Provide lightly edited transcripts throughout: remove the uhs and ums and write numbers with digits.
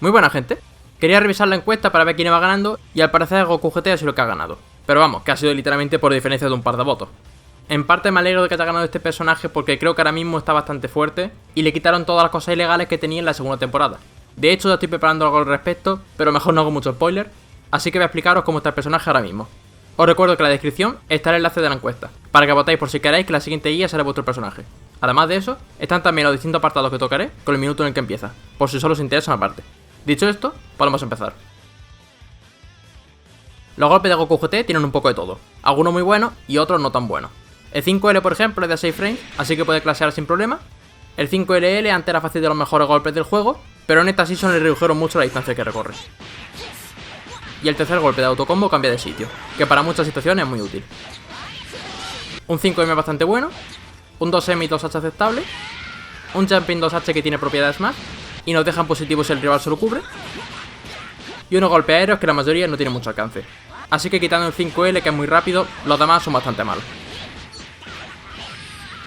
Muy buena, gente. Quería revisar la encuesta para ver quién iba ganando y al parecer Goku GT ha sido el que ha ganado. Pero vamos, que ha sido literalmente por diferencia de un par de votos. En parte me alegro de que haya ganado este personaje porque creo que ahora mismo está bastante fuerte y le quitaron todas las cosas ilegales que tenía en la segunda temporada. De hecho ya estoy preparando algo al respecto, pero mejor no hago mucho spoiler, así que voy a explicaros cómo está el personaje ahora mismo. Os recuerdo que en la descripción está el enlace de la encuesta, para que votéis por si queréis que la siguiente guía será vuestro personaje. Además de eso, están también los distintos apartados que tocaré con el minuto en el que empieza, por si solo os interesa una parte. Dicho esto, podemos empezar. Los golpes de Goku GT tienen un poco de todo, algunos muy buenos y otros no tan buenos. El 5L por ejemplo es de 6 frames, así que puede clasear sin problema. El 5LL antes era fácil de los mejores golpes del juego, pero en esta season le redujeron mucho la distancia que recorre. Y el tercer golpe de autocombo cambia de sitio, que para muchas situaciones es muy útil. Un 5M bastante bueno, un 2M y 2H aceptable, un Jumping 2H que tiene propiedades más, y nos dejan positivos si el rival se lo cubre, y unos golpes aéreos que la mayoría no tienen mucho alcance. Así que quitando el 5L que es muy rápido, los demás son bastante malos.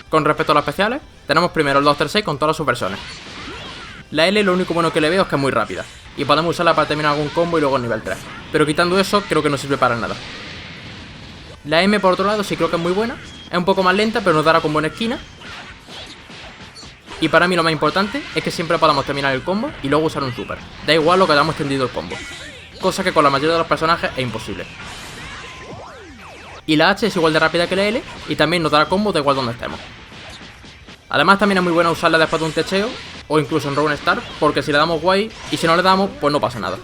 Con respecto a los especiales, tenemos primero el 236 con todas sus versiones. La L lo único bueno que le veo es que es muy rápida, y podemos usarla para terminar algún combo y luego el nivel 3, pero quitando eso creo que no sirve para nada. La M por otro lado sí creo que es muy buena, es un poco más lenta pero nos dará combo en esquina. Y para mí lo más importante es que siempre podamos terminar el combo y luego usar un super, da igual lo que hayamos tendido el combo, cosa que con la mayoría de los personajes es imposible. Y la H es igual de rápida que la L y también nos dará combo da igual donde estemos. Además también es muy bueno usarla después de un techeo o incluso en Round Star, porque si le damos guay y si no le damos pues no pasa nada.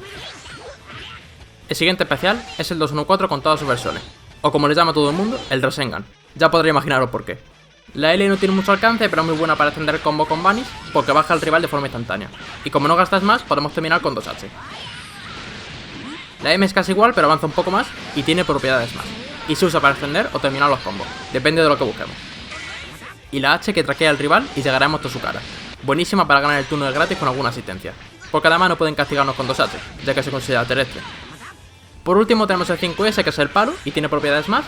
El siguiente especial es el 214 con todas sus versiones, o como le llama todo el mundo, el Rasengan. Ya podréis imaginaros por qué. La L no tiene mucho alcance pero es muy buena para extender el combo con Vanish porque baja al rival de forma instantánea, y como no gastas más podemos terminar con 2H. La M es casi igual pero avanza un poco más y tiene propiedades más, y se usa para extender o terminar los combos, depende de lo que busquemos. Y la H que traquea al rival y llegaremos hasta su cara, buenísima para ganar el turno de gratis con alguna asistencia, porque además no pueden castigarnos con 2H, ya que se considera terrestre. Por último tenemos el 5S que es el palo y tiene propiedades más,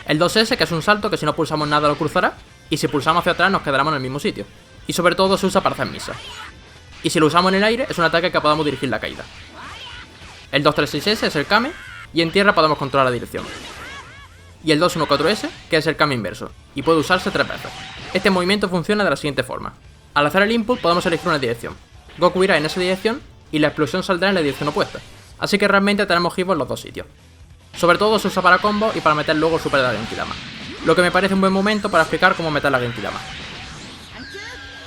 el 2S que es un salto que si no pulsamos nada lo cruzará, y si pulsamos hacia atrás nos quedaremos en el mismo sitio, y sobre todo se usa para hacer misa. Y si lo usamos en el aire es un ataque que podamos dirigir la caída. El 236S es el Kame, y en tierra podemos controlar la dirección. Y el 214S, que es el Kame inverso, y puede usarse 3 veces. Este movimiento funciona de la siguiente forma. Al hacer el input podemos elegir una dirección. Goku irá en esa dirección y la explosión saldrá en la dirección opuesta. Así que realmente tenemos hitbox en los dos sitios. Sobre todo se usa para combos y para meter luego el super de la Genkidama. Lo que me parece un buen momento para explicar cómo meter la Genkidama.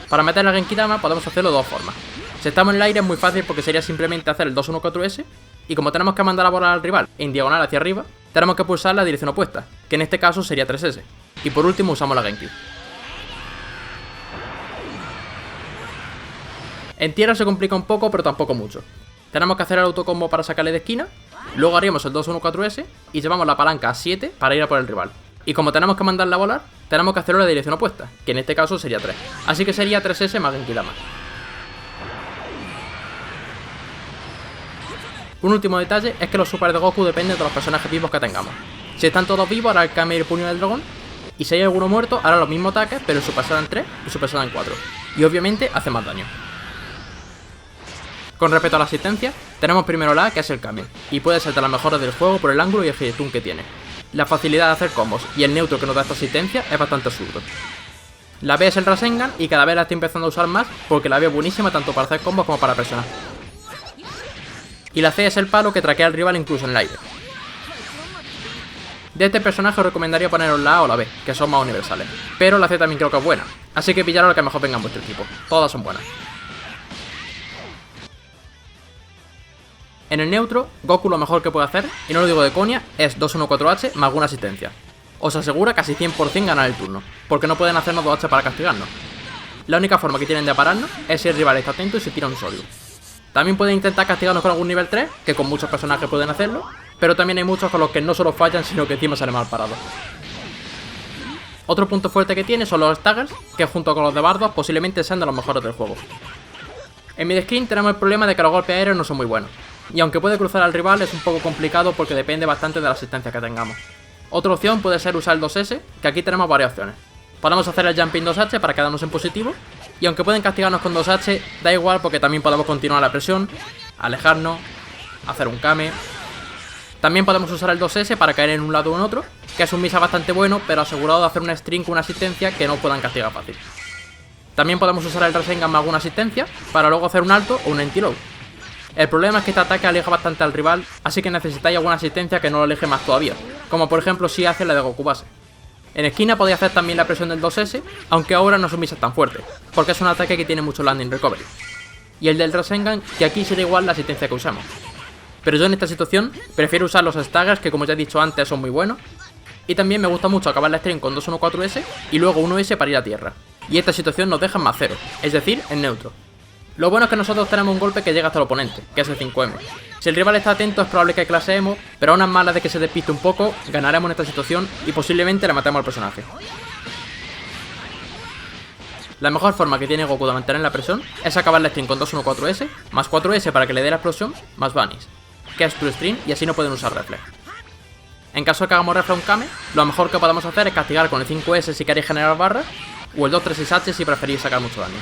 Para meter la Genkidama podemos hacerlo de dos formas. Si estamos en el aire es muy fácil porque sería simplemente hacer el 214S, y como tenemos que mandar la bola al rival en diagonal hacia arriba, tenemos que pulsar la dirección opuesta, que en este caso sería 3S. Y por último usamos la Genki. En tierra se complica un poco pero tampoco mucho. Tenemos que hacer el autocombo para sacarle de esquina, luego haríamos el 214S y llevamos la palanca a 7 para ir a por el rival. Y como tenemos que mandarla a volar, tenemos que hacerlo en la dirección opuesta, que en este caso sería 3. Así que sería 3S más Genkidama. Un último detalle es que los super de Goku dependen de los personajes vivos que tengamos. Si están todos vivos hará el Kame y el puño del dragón, y si hay alguno muerto hará los mismos ataques pero en Super Saiyan 3 y Super Saiyan 4, y obviamente hace más daño. Con respecto a la asistencia, tenemos primero la A que es el Kame, y puede ser de las mejores del juego por el ángulo y el hitstun que tiene. La facilidad de hacer combos y el neutro que nos da esta asistencia es bastante absurdo. La B es el Rasengan y cada vez la estoy empezando a usar más porque la veo buenísima tanto para hacer combos como para presionar. Y la C es el palo que traquea al rival incluso en el aire. De este personaje os recomendaría poneros la A o la B, que son más universales, pero la C también creo que es buena, así que pillaros la que mejor venga en vuestro equipo, todas son buenas. En el neutro, Goku lo mejor que puede hacer, y no lo digo de coña, es 214H más alguna asistencia. Os asegura casi 100% ganar el turno, porque no pueden hacernos 2H para castigarnos. La única forma que tienen de pararnos es si el rival está atento y se tira un sólido. También pueden intentar castigarnos con algún nivel 3, que con muchos personajes pueden hacerlo, pero también hay muchos con los que no solo fallan, sino que encima salen mal parados. Otro punto fuerte que tiene son los staggers, que junto con los de Bardos posiblemente sean de los mejores del juego. En mid-screen tenemos el problema de que los golpes aéreos no son muy buenos, y aunque puede cruzar al rival es un poco complicado porque depende bastante de la asistencia que tengamos. Otra opción puede ser usar el 2S, que aquí tenemos varias opciones. Podemos hacer el Jumping 2H para quedarnos en positivo, Y aunque pueden castigarnos con 2H, da igual porque también podemos continuar la presión, alejarnos, hacer un Kame. También podemos usar el 2S para caer en un lado o en otro, que es un misa bastante bueno, pero asegurado de hacer una string con una asistencia que no puedan castigar fácil. También podemos usar el Rasengan más alguna asistencia, para luego hacer un alto o un anti-low. El problema es que este ataque aleja bastante al rival, así que necesitáis alguna asistencia que no lo aleje más todavía, como por ejemplo si hace la de Goku base. En esquina podéis hacer también la presión del 2S, aunque ahora no son misas tan fuertes, porque es un ataque que tiene mucho landing recovery. Y el del Rasengan, que aquí será igual la asistencia que usamos. Pero yo en esta situación prefiero usar los staggers, que como ya he dicho antes son muy buenos. Y también me gusta mucho acabar la string con 2-1-4S y luego 1S para ir a tierra. Y esta situación nos deja en más 0, es decir, en neutro. Lo bueno es que nosotros tenemos un golpe que llega hasta el oponente, que es el 5M. Si el rival está atento es probable que claseemos, pero a unas malas de que se despiste un poco, ganaremos en esta situación y posiblemente le matemos al personaje. La mejor forma que tiene Goku de mantener la presión es acabar la string con 2-1-4S, más 4S para que le dé la explosión, más Vanish, que es true string y así no pueden usar reflex. En caso de que hagamos reflex un Kame, lo mejor que podemos hacer es castigar con el 5S si queréis generar barras, o el 2-3-6H si preferís sacar mucho daño.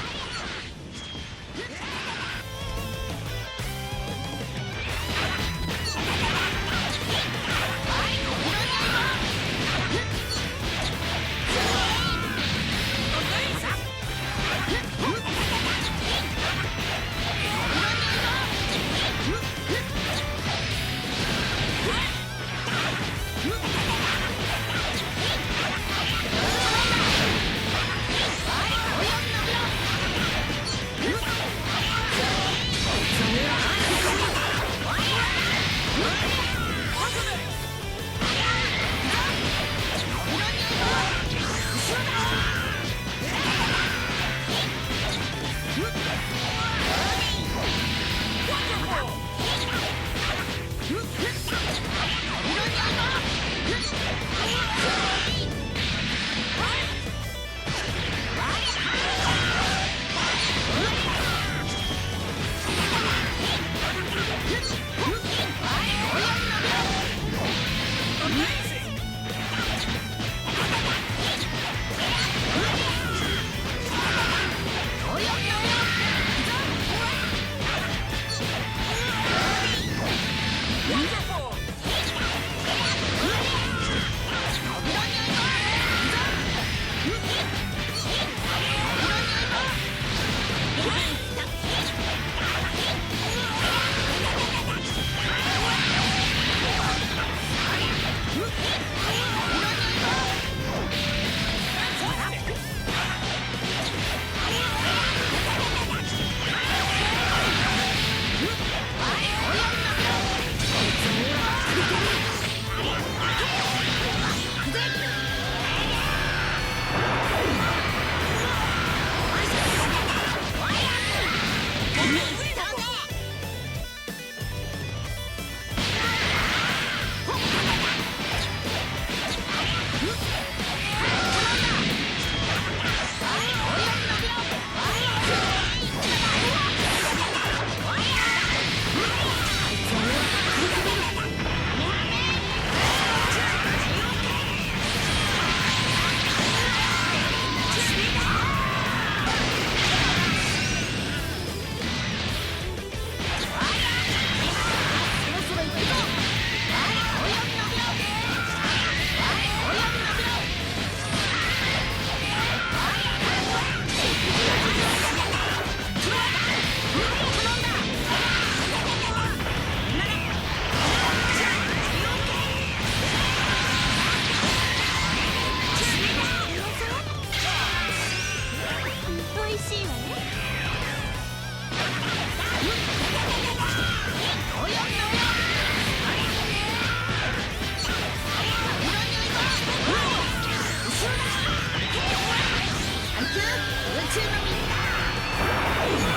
宇宙のみんな